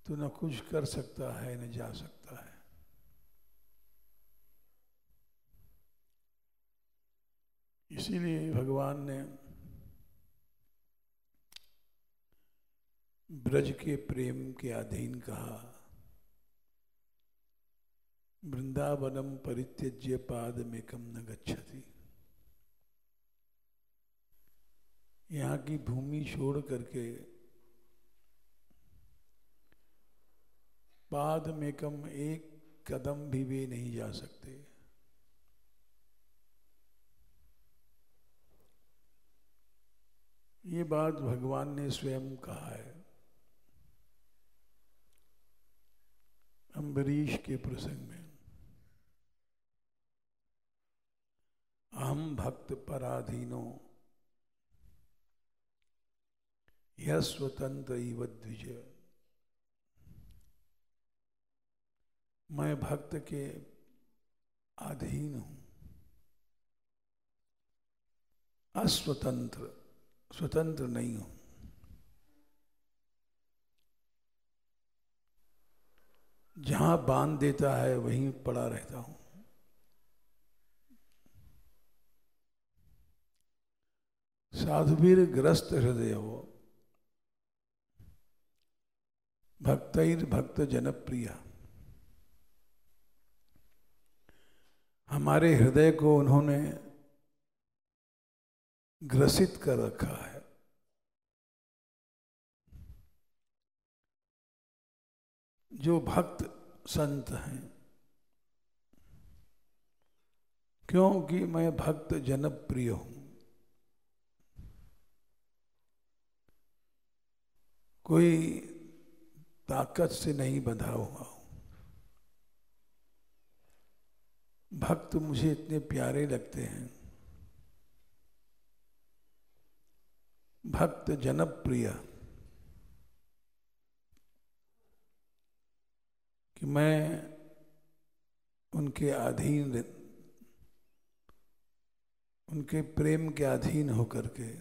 तो न कुछ कर सकता है न जा सकता है। इसीलिए भगवान ने ब्रज के प्रेम के अधीन कहा, वृंदावनम परित्यज्य पादमेकम न गच्छति। यहाँ की भूमि छोड़ करके पादमेकम एक कदम भी वे नहीं जा सकते। ये बात भगवान ने स्वयं कहा है अम्बरीश के प्रसंग में। अहम भक्त पराधीनो यह स्वतंत्र इव द्विज। मैं भक्त के अधीन हूं, अस्वतंत्र, स्वतंत्र नहीं हूं। जहां बांध देता है वहीं पड़ा रहता हूं। साधुवीर ग्रस्त हृदय हो भक्तैर भक्त जनप्रिय। हमारे हृदय को उन्होंने ग्रसित कर रखा है। जो भक्त संत हैं, क्योंकि मैं भक्त जनप्रिय हूं। कोई ताकत से नहीं बंधा हुआ हूं। भक्त मुझे इतने प्यारे लगते हैं, भक्त जनप्रिय, कि मैं उनके अधीन, उनके प्रेम के अधीन होकर के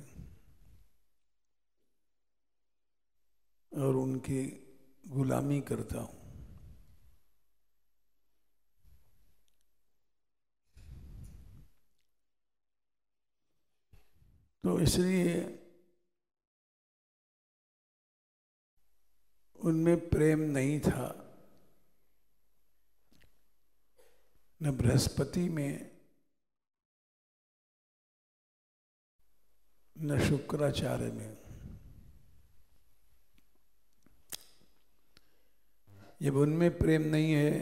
और उनकी गुलामी करता हूं। तो इसलिए उनमें प्रेम नहीं था, न बृहस्पति में न शुक्राचार्य में। जब उनमें प्रेम नहीं है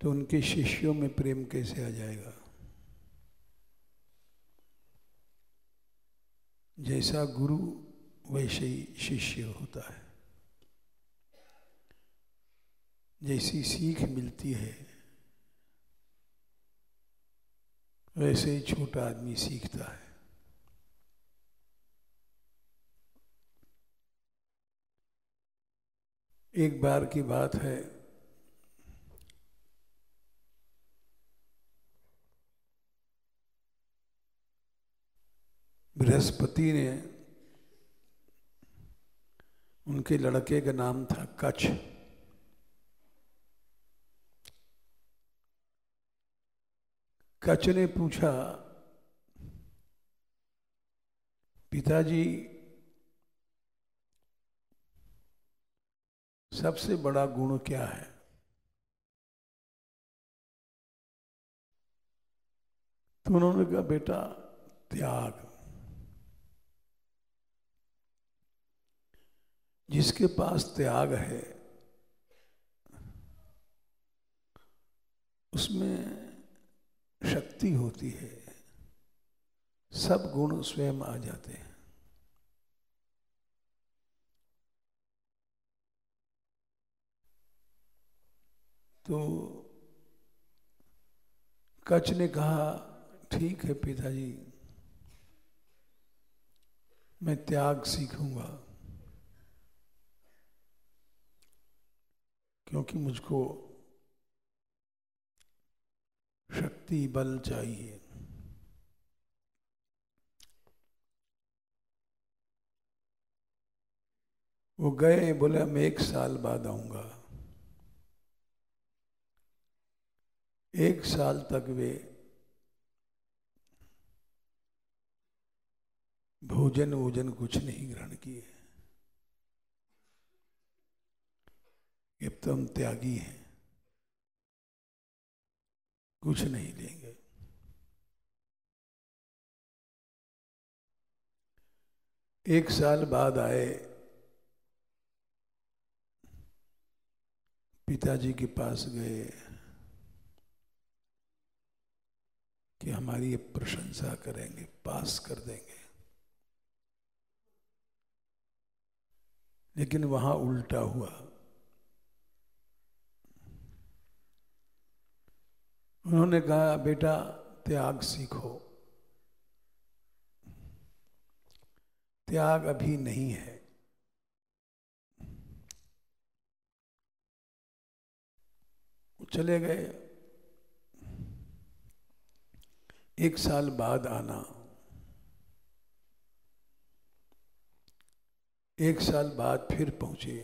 तो उनके शिष्यों में प्रेम कैसे आ जाएगा। जैसा गुरु वैसे ही शिष्य होता है। जैसी सीख मिलती है वैसे ही छोटा आदमी सीखता है। एक बार की बात है, बृहस्पति ने, उनके लड़के का नाम था कच्छ। कच्छ ने पूछा, पिताजी सबसे बड़ा गुण क्या है? तो उन्होंने कहा, बेटा त्याग। जिसके पास त्याग है उसमें शक्ति होती है, सब गुण स्वयं आ जाते हैं। तो कच्छ ने कहा, ठीक है पिताजी, मैं त्याग सीखूंगा, क्योंकि मुझको शक्ति बल चाहिए। वो गए, बोले मैं 1 साल बाद आऊंगा। 1 साल तक वे भोजन वोजन कुछ नहीं ग्रहण किए। अब तो हम त्यागी हैं, कुछ नहीं लेंगे। एक साल बाद आए, पिताजी के पास गए कि हमारी ये प्रशंसा करेंगे, पास कर देंगे। लेकिन वहां उल्टा हुआ। उन्होंने कहा बेटा त्याग सीखो। त्याग अभी नहीं है। चले गए। 1 साल बाद आना। 1 साल बाद फिर पहुंचे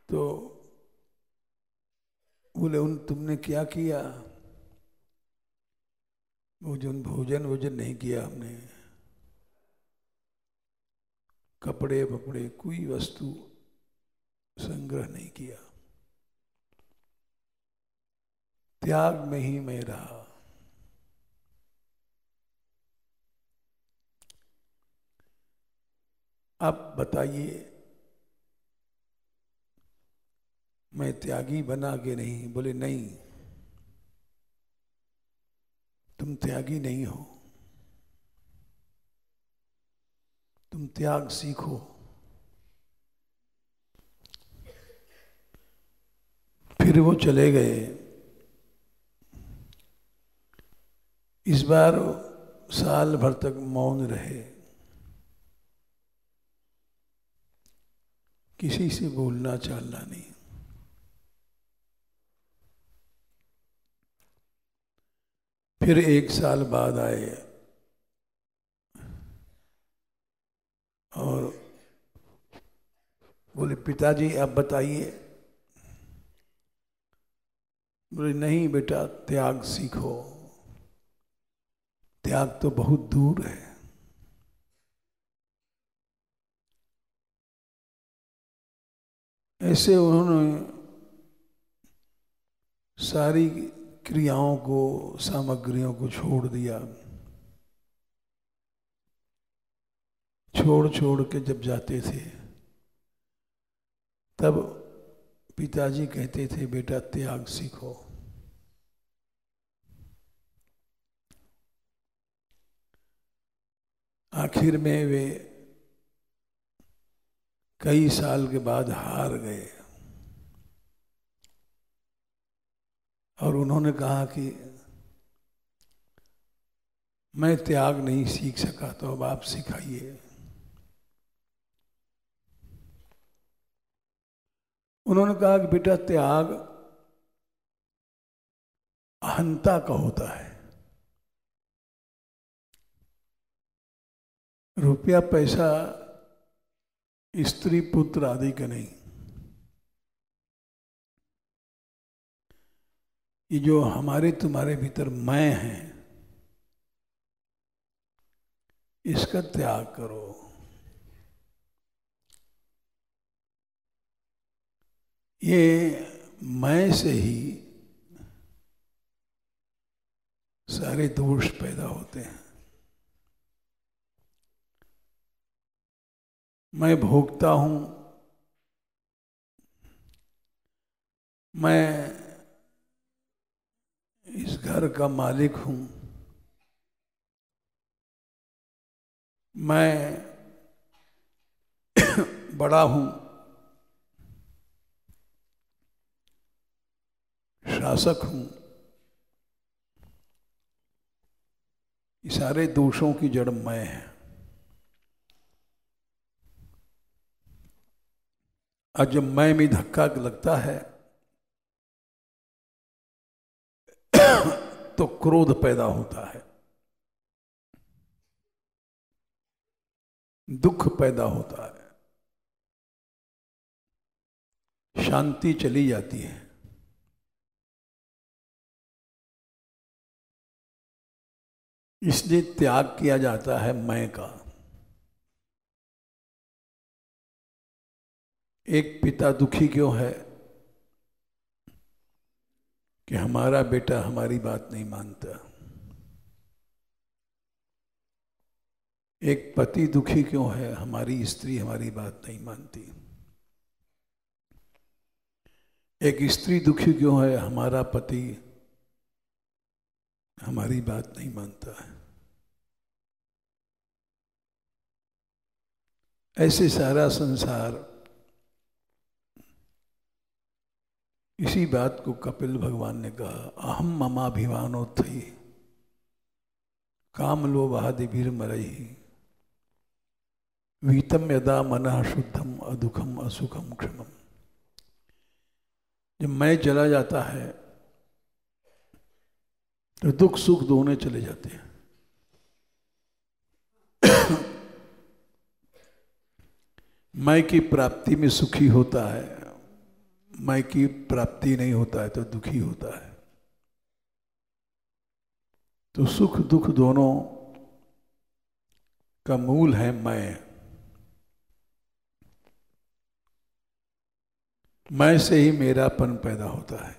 तो बोले उन तुमने क्या किया? भोजन वोजन नहीं किया हमने, कपड़े वपड़े कोई वस्तु संग्रह नहीं किया, त्याग में ही मैं रहा। अब बताइए मैं त्यागी बना के नहीं? बोले नहीं, तुम त्यागी नहीं हो, तुम त्याग सीखो। फिर वो चले गए। इस बार साल भर तक मौन रहे, किसी से बोलना चालना नहीं। फिर 1 साल बाद आए और बोले पिताजी आप बताइए। बोले नहीं बेटा त्याग सीखो, त्याग तो बहुत दूर है। ऐसे उन्होंने सारी क्रियाओं को, सामग्रियों को छोड़ दिया। छोड़ छोड़ के जब जाते थे तब पिताजी कहते थे बेटा त्याग सीखो। आखिर में वे कई साल के बाद हार गए और उन्होंने कहा कि मैं त्याग नहीं सीख सका तो अब आप सिखाइए। उन्होंने कहा कि बेटा त्याग अहंता का होता है, रुपया पैसा स्त्री पुत्र आदि का नहीं। ये जो हमारे तुम्हारे भीतर मैं है, इसका त्याग करो। ये मैं से ही सारे दोष पैदा होते हैं। मैं भोगता हूं, मैं इस घर का मालिक हूं, मैं बड़ा हूं, शासक हूं। ये सारे दोषों की जड़ मैं है। आज जब मैं में धक्का लगता है तो क्रोध पैदा होता है। दुख पैदा होता है, शांति चली जाती है। इसलिए त्याग किया जाता है मैं का। एक पिता दुखी क्यों है कि हमारा बेटा हमारी बात नहीं मानता। एक पति दुखी क्यों है, हमारी स्त्री हमारी बात नहीं मानती। एक स्त्री दुखी क्यों है, हमारा पति हमारी बात नहीं मानता है। ऐसे सारा संसार इसी बात को कपिल भगवान ने कहा, अहम ममाभिमानोत्थई काम लोभादिभिर्मरैः वीतम यदा मनः शुद्धम अदुखम असुखम क्षमम। जब मैं चला जाता है तो दुख सुख दोनों चले जाते हैं। मैं की प्राप्ति में सुखी होता है, मैं की प्राप्ति नहीं होता है तो दुखी होता है। तो सुख दुख दोनों का मूल है मैं से ही मेरापन पैदा होता है।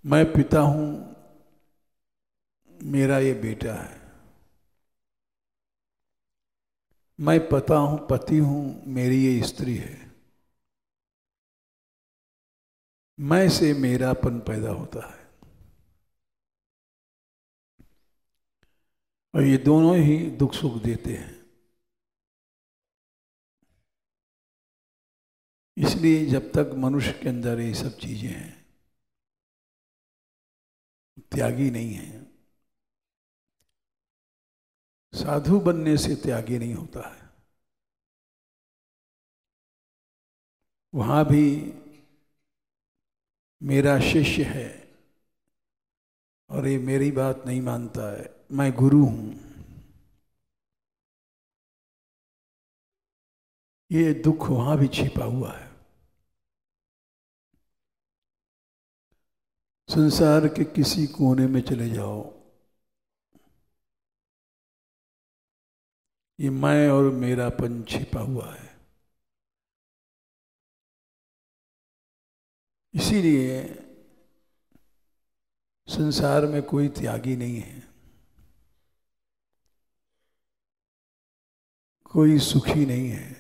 मैं पिता हूं, मेरा ये बेटा है। मैं पति हूं, मेरी ये स्त्री है। मैं से मेरापन पैदा होता है और ये दोनों ही दुख सुख देते हैं। इसलिए जब तक मनुष्य के अंदर ये सब चीजें हैं, त्यागी नहीं है। साधु बनने से त्यागी नहीं होता है। वहां भी मेरा शिष्य है और ये मेरी बात नहीं मानता है, मैं गुरु हूं। ये दुख वहां भी छिपा हुआ है। संसार के किसी कोने में चले जाओ, ये मैं और मेरापन छिपा हुआ है। इसीलिए संसार में कोई त्यागी नहीं है, कोई सुखी नहीं है,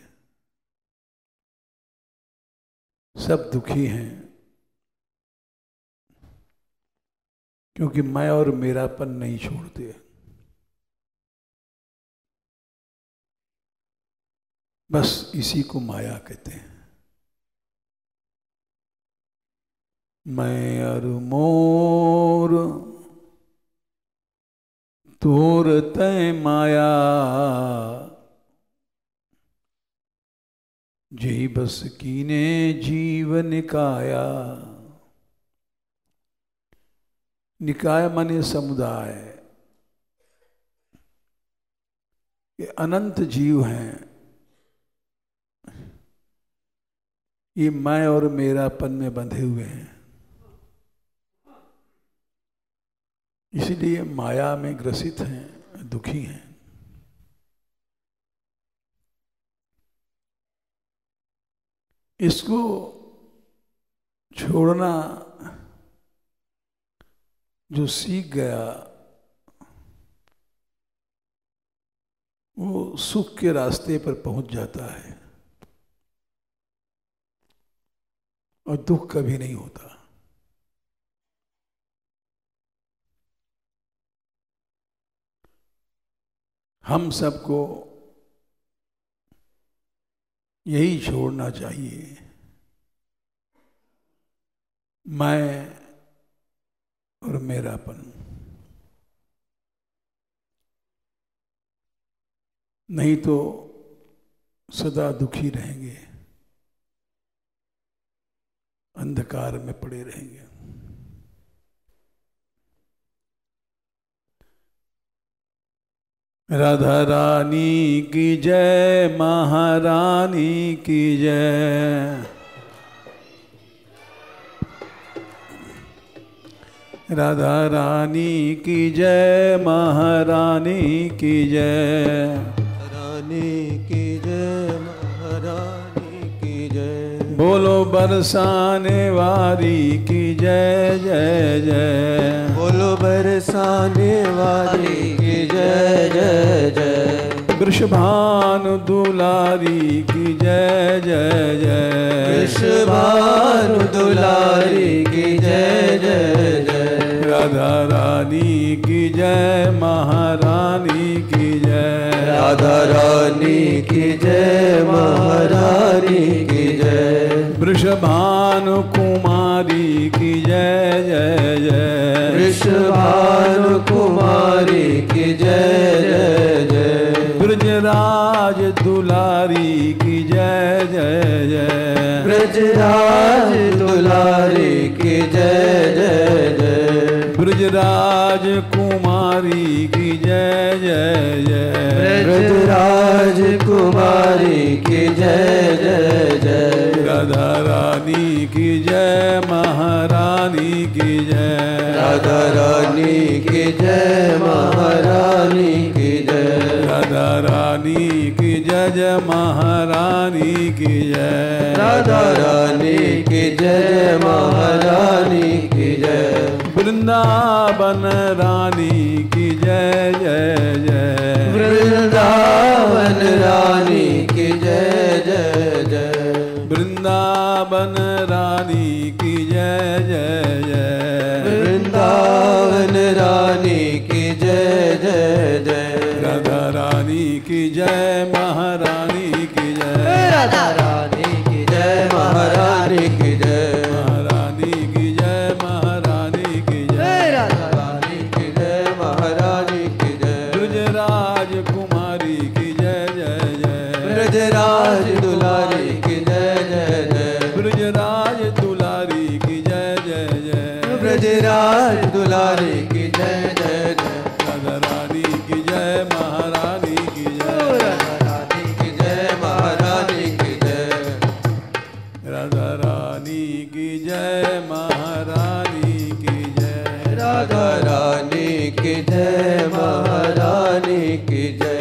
सब दुखी हैं। क्योंकि मैं और मेरापन नहीं छोड़ते। बस इसी को माया कहते हैं। मैं और मोर तोर तय माया, जही बस कीने जीव निकाया। निकाय माने समुदाय। ये अनंत जीव हैं, ये मैं और मेरापन में बंधे हुए हैं। इसलिए माया में ग्रसित हैं, दुखी हैं। इसको छोड़ना जो सीख गया वो सुख के रास्ते पर पहुंच जाता है और दुख कभी नहीं होता। हम सबको यही छोड़ना चाहिए, मैं और मेरापन। नहीं तो सदा दुखी रहेंगे, अंधकार में पड़े रहेंगे। राधा रानी की जय, महारानी की जय। राधा रानी की जय, महारानी की जय। रानी की जय, महारानी की जय। बोलो बरसाने वाली की जय जय जय। बोलो बरसाने वाली की जय जय जय। वृषभानु दुलारी की जय जय जय। वृषभानु दुलारी की जय जय जय। राधा रानी की जय, महारानी की जय। राधा रानी की जय, महारानी की जय। वृषभानु कुमारी की जय जय जय। वृषभानु कुमारी की जय जय जय। ब्रजराज दुलारी की जय जय जय। ब्रजराज दुलारी की जय जय जय। ब्रजराज कुमारी की जय जय जय। ब्रजराज कुमारी की जय जय जय। राधा रानी की जय, महारानी की जय। राधा रानी की जय, महारानी की जय। राधा रानी की जय जय, महारानी की जय। राधा रानी की जय, महारानी की जय। वृंदावन रानी की जय जय जय। वृंदावन रानी की जय जय जय। वृंदावन रानी की जय जय जय। वृंदावन रानी की जय जय जय। राधा रानी की जय, महारानी की जय। राधा रानी की जय, महारानी की जय। महारानी की जय, महारानी की जय। राधा रानी की जय, महारानी की जय। ब्रजराज कुमारी की जय जय जय। ब्रजराज दुलारी की जय जय जय। ब्रजराज दुलारी की जय जय जय। ब्रजराज दुलारी की जय जय जय। राधा रानी की जय, महारानी की जय। राधा रानी की जय, महारानी की जय। राधा रानी की जय, महारानी की जय। राधा रानी की जय, महारानी की जय।